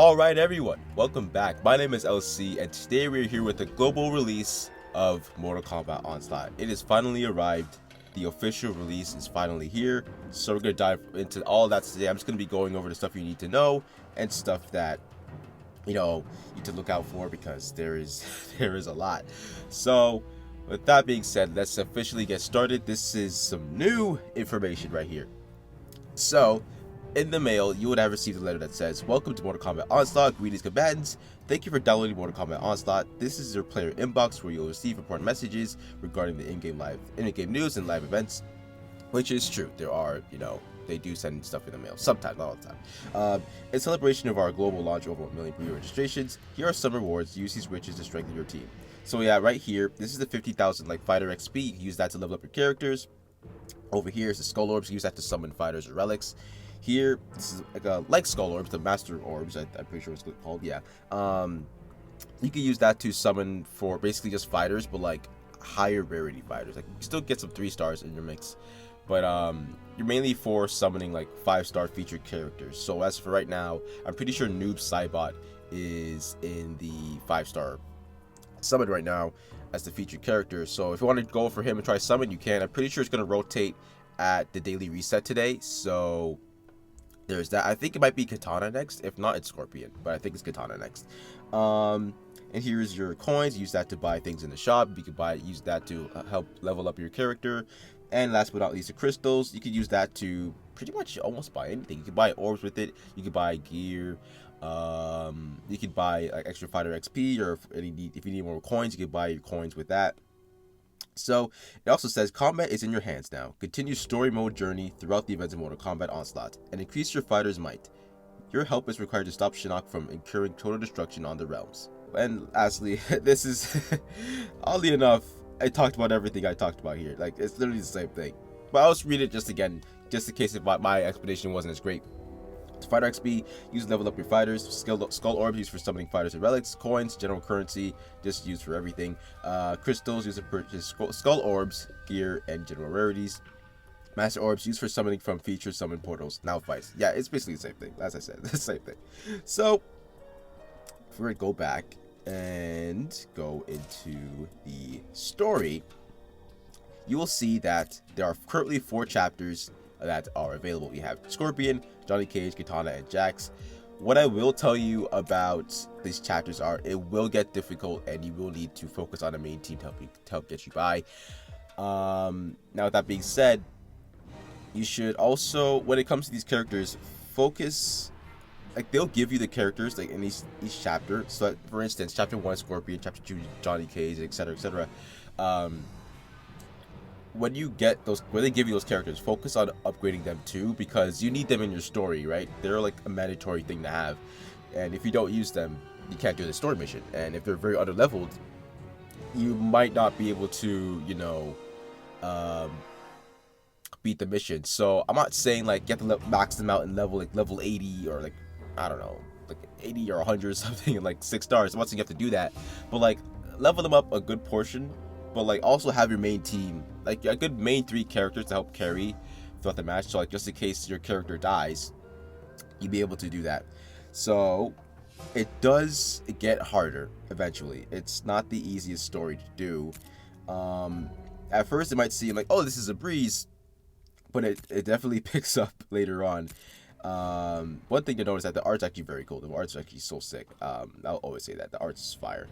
Alright everyone, welcome back. My name is LC and today we're here with the global release of Mortal Kombat Onslaught. It has finally arrived. The official release is finally here. So we're going to dive into all that today. I'm just going to be going over the stuff you need to know and stuff that you need to look out for because there is a lot. So with that being said, let's officially get started. This is some new information right here. So in the mail, you would have received a letter that says, "Welcome to Mortal Kombat Onslaught. Greetings, combatants. Thank you for downloading Mortal Kombat Onslaught. This is your player inbox where you'll receive important messages regarding the in-game news and live events," which is true. There are, they do send stuff in the mail sometimes, not all the time. In celebration of our global launch over 1 million pre-registrations, here are some rewards. Use these riches to strengthen your team. So yeah, right here, this is the 50,000 fighter XP. You can use that to level up your characters. Over here is the skull orbs. Use that to summon fighters or relics. Here, this is like skull orbs, the master orbs. I'm pretty sure it's called. Yeah. You can use that to summon for basically just fighters, but higher rarity fighters. You can still get some 3 stars in your mix, but you're mainly for summoning 5-star featured characters. So as for right now, I'm pretty sure Noob Saibot is in the 5-star summon right now as the featured character. So if you want to go for him and try summon, you can. I'm pretty sure it's going to rotate at the daily reset today. So there's that. I think it might be Kitana next. If not, it's Scorpion, but I think it's Kitana next. And here's your coins. Use that to buy things in the shop. You can use that to help level up your character. And last but not least, the crystals. You can use that to pretty much almost buy anything. You can buy orbs with it. You can buy gear. You can buy extra fighter XP, or if you need more coins, you can buy your coins with that. So it also says combat is in your hands now. Continue story mode journey throughout the events of Mortal Kombat Onslaught and increase your fighter's might. Your help is required to stop Shinnok from incurring total destruction on the realms. And lastly, this is oddly enough, I talked about everything I talked about here. It's literally the same thing. But I'll just read it just again, just in case if my explanation wasn't as great. Fighter XP, use to level up your fighters. Skull orbs, used for summoning fighters and relics. Coins, general currency, just used for everything. Crystals, used to purchase skull orbs, gear, and general rarities. Master orbs, used for summoning from featured summon portals. Now fights. Yeah, it's basically the same thing. As I said, the same thing. So if we're gonna go back and go into the story, you will see that there are currently 4 chapters that are available. We have Scorpion, Johnny Cage, Kitana, and Jax. What I will tell you about these chapters are, it will get difficult and you will need to focus on the main team to help get you by. Now with that being said, you should also, when it comes to these characters, focus, they'll give you the characters in each chapter. So for instance, chapter 1 Scorpion, chapter 2 Johnny Cage, etc, etc. When they give you those characters, focus on upgrading them too, because you need them in your story, right? They're a mandatory thing to have, and if you don't use them, you can't do the story mission. And if they're very underleveled, you might not be able to, beat the mission. So I'm not saying get to max them out in level 80 or I don't know, 80 or 100 or something, and 6 stars. Once you have to do that, but level them up a good portion. But also have your main team, a good main 3 characters to help carry throughout the match. So just in case your character dies, you'll be able to do that. So it does get harder eventually. It's not the easiest story to do. At first it might seem oh, this is a breeze, but it definitely picks up later on. One thing to notice is that the art's actually very cool. The art's actually so sick. I'll always say that the art's fire.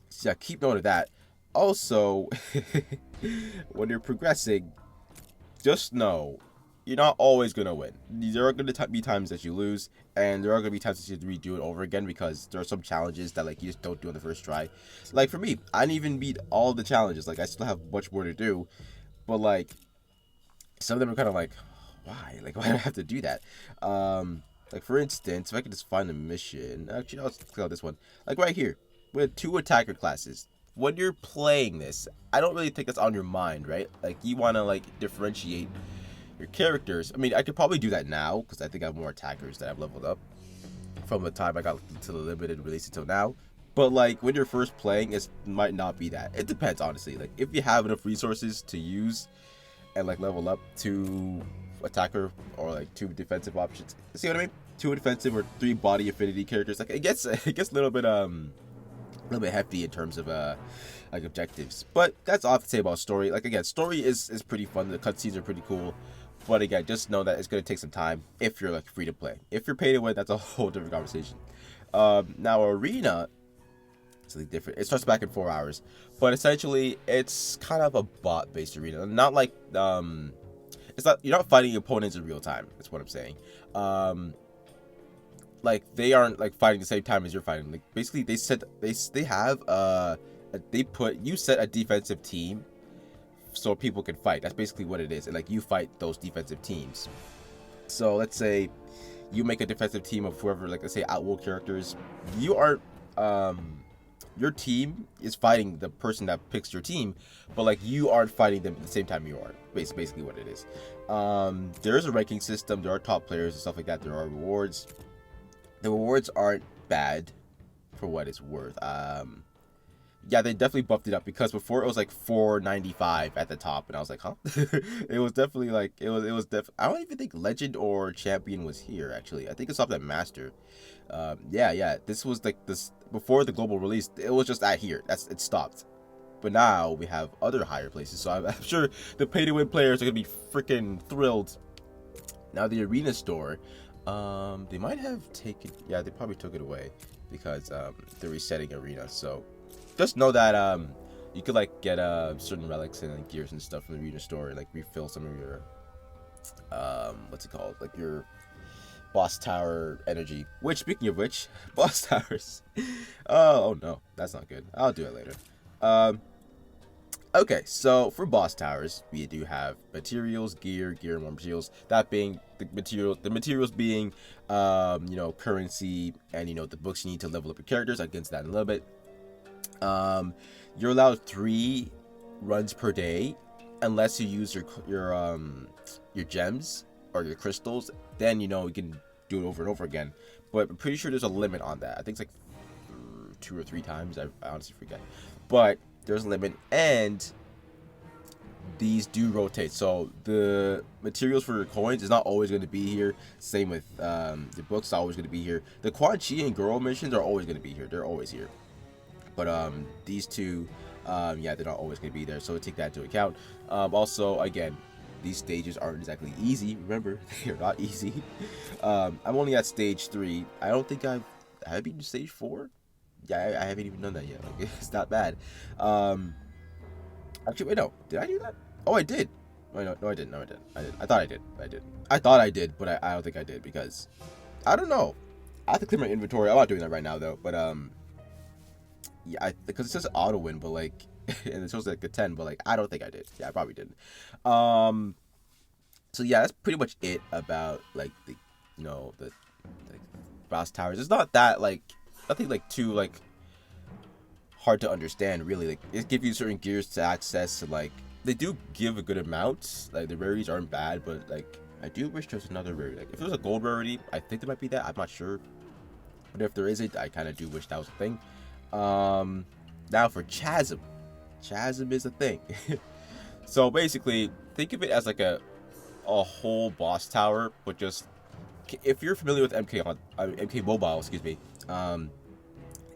So yeah, keep note of that. Also, when you're progressing, just know you're not always going to win. There are going to be times that you lose, and there are going to be times that you have to redo it over again, because there are some challenges that you just don't do on the first try. For me, I didn't even beat all the challenges. I still have much more to do, but some of them are kind of why? Why do I have to do that? For instance, if I could just find a mission. Actually, I'll click on this one. Right here. With 2 attacker classes. When you're playing this, I don't really think that's on your mind, right? You want to differentiate your characters. I mean, I could probably do that now because I think I have more attackers that I've leveled up from the time I got to the limited release until now. But when you're first playing, it might not be that. It depends, honestly. If you have enough resources to use and level up 2 attacker or 2 defensive options, see what I mean? 2 defensive or 3 body affinity characters. Like it gets a little bit hefty in terms of like objectives. But that's all I have to say about story. Like again, story is pretty fun. The cutscenes are pretty cool. But again, just know that it's gonna take some time if you're like free to play. If you're pay to win, that's a whole different conversation. Now arena, something different. It starts back in 4 hours, but essentially it's kind of a bot based arena. Not like it's not, you're not fighting opponents in real time. That's what I'm saying. Like they aren't like fighting the same time as you're fighting. Like basically they set you set a defensive team so people can fight. That's basically what it is. And like you fight those defensive teams. So let's say you make a defensive team of whoever, like let's say Outworld characters. You are your team is fighting the person that picks your team, but like you aren't fighting them at the same time you are. Basically what it is. There is a ranking system. There are top players and stuff like that. There are rewards. The rewards aren't bad for what it's worth. Yeah, they definitely buffed it up, because before it was like $4.95 at the top, and I was like, huh? It was definitely like I don't even think Legend or Champion was here actually. I think it stopped at Master. Yeah. This was like this before the global release. It was just at here. It stopped. But now we have other higher places, so I'm sure the pay-to-win players are gonna be freaking thrilled. Now the arena store, they might have taken. Yeah, they probably took it away because they're resetting arena. So just know that you could like get certain relics and like, gears and stuff from the arena store, and like refill some of your what's it called, like your boss tower energy. Which, speaking of which, boss towers. Oh no, that's not good. I'll do it later. Okay, so for boss towers, we do have materials, gear, and more materials. That being the materials being currency, and the books you need to level up your characters. I'll get into that in a little bit. You're allowed 3 runs per day, unless you use your gems or your crystals. Then you can do it over and over again. But I'm pretty sure there's a limit on that. I think it's like 2 or 3 times. I honestly forget. But there's a limit, and these do rotate. So the materials for your coins is not always going to be here. Same with the books, are always going to be here. The Quan Chi and Girl missions are always going to be here. They're always here. But these two, yeah, they're not always going to be there. So take that into account. Also, again, these stages aren't exactly easy. Remember, they're not easy. I'm only at stage 3. I don't think have I been to stage 4? Yeah, I haven't even done that yet. Like, it's not bad. Actually, wait, no. Did I do that? Oh, I did. Wait, no, I didn't. No, I didn't. I thought I did. I thought I did, but I don't think I did, because I don't know. I have to clear my inventory. I'm not doing that right now though. But yeah, because it says auto win, but like, and it shows like a 10, but like, I don't think I did. Yeah, I probably didn't. So yeah, that's pretty much it about like the boss towers. It's not that like nothing like too like hard to understand really. Like it gives you certain gears to access, and like they do give a good amount. Like the rarities aren't bad, but like I do wish there was another rarity. Like if there was a gold rarity, I think there might be that. I'm not sure, but if there isn't, I kind of do wish that was a thing. Now for Chasm. Chasm is a thing. So basically, think of it as like a whole boss tower, but just if you're familiar with MK Mobile, excuse me,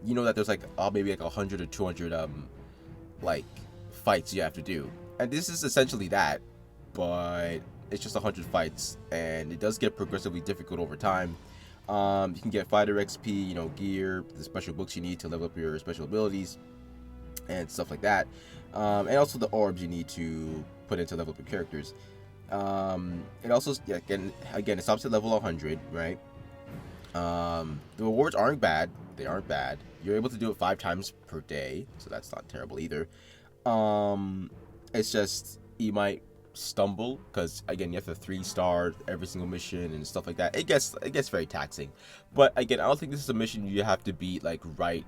you know that there's like maybe like 100 or 200 like fights you have to do, and this is essentially that, but it's just 100 fights, and it does get progressively difficult over time. You can get fighter XP, gear, the special books you need to level up your special abilities, and stuff like that, and also the orbs you need to put in to level up your characters. It also, again, it stops at level 100, right? The rewards aren't bad. They aren't bad. You're able to do it 5 times per day, so that's not terrible either. It's just you might stumble, because again, you have to 3-star every single mission and stuff like that. It gets very taxing. But again, I don't think this is a mission you have to beat like right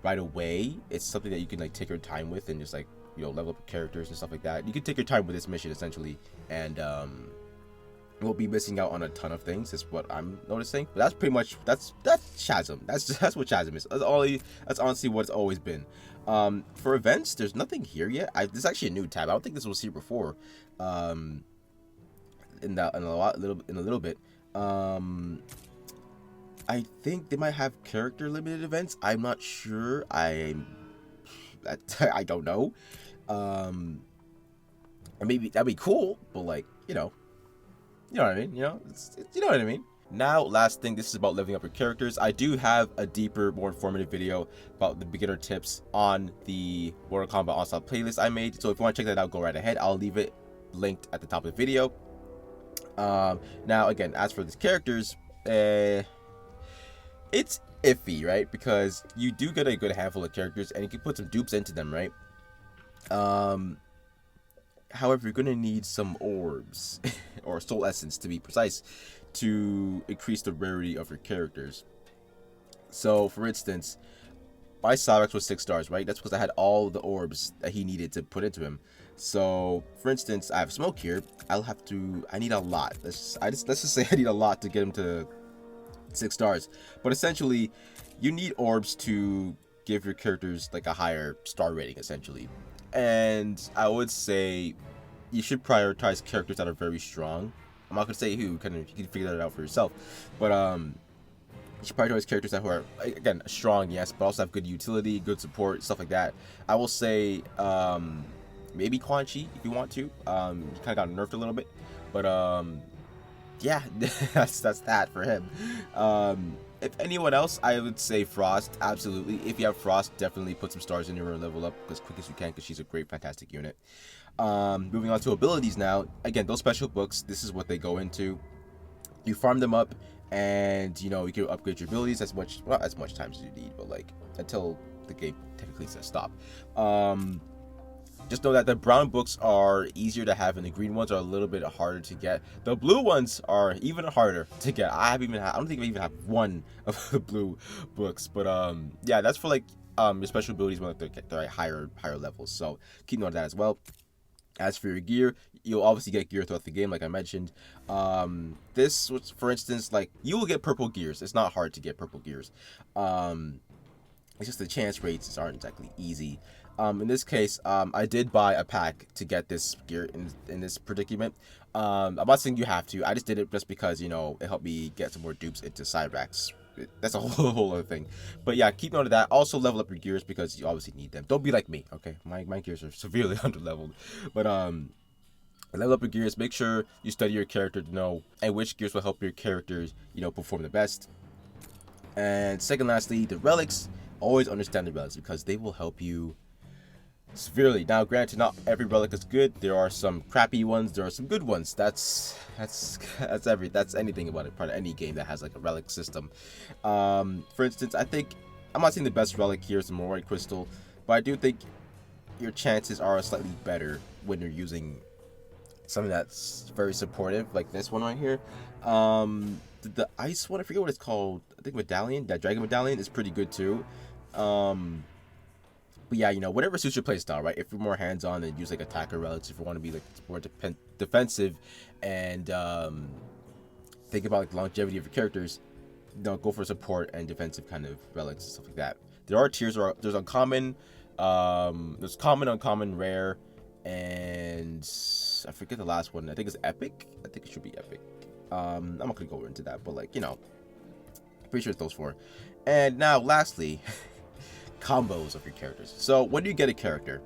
away. It's something that you can like take your time with, and just like level up your characters and stuff like that. You can take your time with this mission essentially, and we'll be missing out on a ton of things. Is what I'm noticing. But that's pretty much that's Chasm. That's what Chasm is. That's honestly what it's always been. For events, there's nothing here yet. This is actually a new tab. I don't think this was here before. In a little bit. I think they might have character limited events. I'm not sure. I don't know. And maybe that'd be cool, but like, you know what I mean. You know what I mean. Now, last thing, this is about leveling up your characters. I do have a deeper, more informative video about the beginner tips on the Mortal Kombat Onslaught playlist I made. So if you want to check that out, go right ahead. I'll leave it linked at the top of the video. Now, again, as for these characters, it's iffy, right? Because you do get a good handful of characters, and you can put some dupes into them, right? However, you're going to need some orbs, or soul essence to be precise, to increase the rarity of your characters. So, for instance, my cyrax was 6 stars, right? That's because I had all the orbs that he needed to put into him. So, for instance, I have smoke here. I need a lot. Let's just say I need a lot to get him to 6 stars. But essentially, you need orbs to give your characters like a higher star rating, essentially. And I would say you should prioritize characters that are very strong. I'm not gonna say who, you can figure that out for yourself. But you should prioritize characters that are, again, strong, yes, but also have good utility, good support, stuff like that. I will say maybe Quan Chi if you want to. He kind of got nerfed a little bit, but yeah, that's that for him. If anyone else, I would say Frost, absolutely. If you have Frost, definitely put some stars in your and level up as quick as you can, because she's a great, fantastic unit. Moving on to abilities now. Again, those special books, this is what they go into. You farm them up, and you can upgrade your abilities as much time as you need, but like until the game technically says stop. Just know that the brown books are easier to have, and the green ones are a little bit harder to get. The blue ones are even harder to get. I don't think I even have one of the blue books, but yeah, that's for like your special abilities when they're at higher levels. So keep note of that as well. As for your gear, you'll obviously get gear throughout the game, like I mentioned. This was, for instance, like you will get purple gears. It's not hard to get purple gears. It's just the chance rates aren't exactly easy. In this case, I did buy a pack to get this gear in this predicament. I'm not saying you have to. I just did it just because, it helped me get some more dupes into cyrax. That's a whole other thing. But yeah, keep note of that. Also level up your gears because you obviously need them. Don't be like me, okay? My gears are severely underleveled. But level up your gears. Make sure you study your character to know and which gears will help your characters, perform the best. And second, lastly, the relics. Always understand the relics because they will help you severely. Now, granted, not every relic is good. There are some crappy ones. There are some good ones. That's anything about it. Part of any game that has like a relic system. For instance, I think I'm not saying the best relic here is the Moroi crystal, but I do think your chances are slightly better when you're using something that's very supportive, like this one right here. The ice one, I forget what it's called. I think medallion, that dragon medallion is pretty good too. But yeah, whatever suits your playstyle, right? If you're more hands-on, then use like attacker relics. If you want to be like more defensive and think about like the longevity of your characters, go for support and defensive kind of relics and stuff like that. There are tiers. There's uncommon, there's common, uncommon, rare, and I forget the last one. I think it's epic. I think it should be epic. I'm not gonna go into that, but like pretty sure it's those 4. And now, lastly. Combos of your characters. So when you get a character,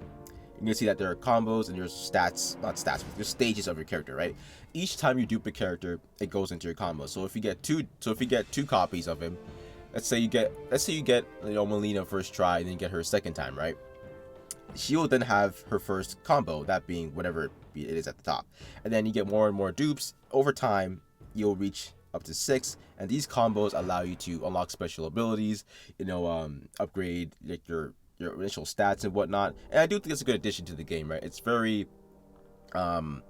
you're gonna see that there are combos and there's there's stages of your character, right? Each time you dupe a character, it goes into your combo. So if you get two copies of him, let's say you get Melina first try and then you get her second time, right? She will then have her first combo, that being whatever it is at the top, and then you get more and more dupes. Over time, you'll reach up to 6, and these combos allow you to unlock special abilities, upgrade like your initial stats and whatnot. And I do think it's a good addition to the game, right? It's very telling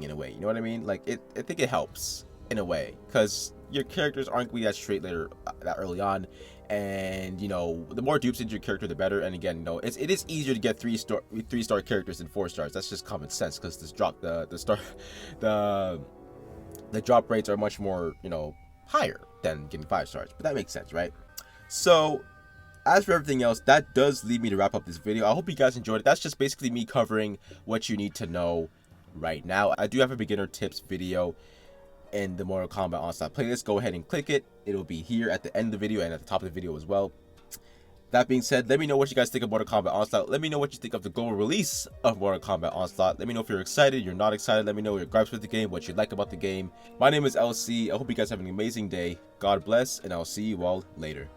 in a way, you know what I mean? Like I think it helps in a way because your characters aren't going to be that straight that early on, and the more dupes into your character, the better. And again, it is easier to get 3-star characters than 4 stars. That's just common sense because the drop rates are much more higher than getting 5 stars. But that makes sense, right? So as for everything else, that does lead me to wrap up this video. I hope you guys enjoyed it. That's just basically me covering what you need to know right now. I do have a beginner tips video in the Mortal Kombat Onslaught playlist. Go ahead and click it. It'll be here at the end of the video and at the top of the video as well. That being said, let me know what you guys think of Mortal Kombat Onslaught. Let me know what you think of the global release of Mortal Kombat Onslaught. Let me know if you're excited, you're not excited. Let me know your gripes with the game, what you like about the game. My name is LC. I hope you guys have an amazing day. God bless, and I'll see you all later.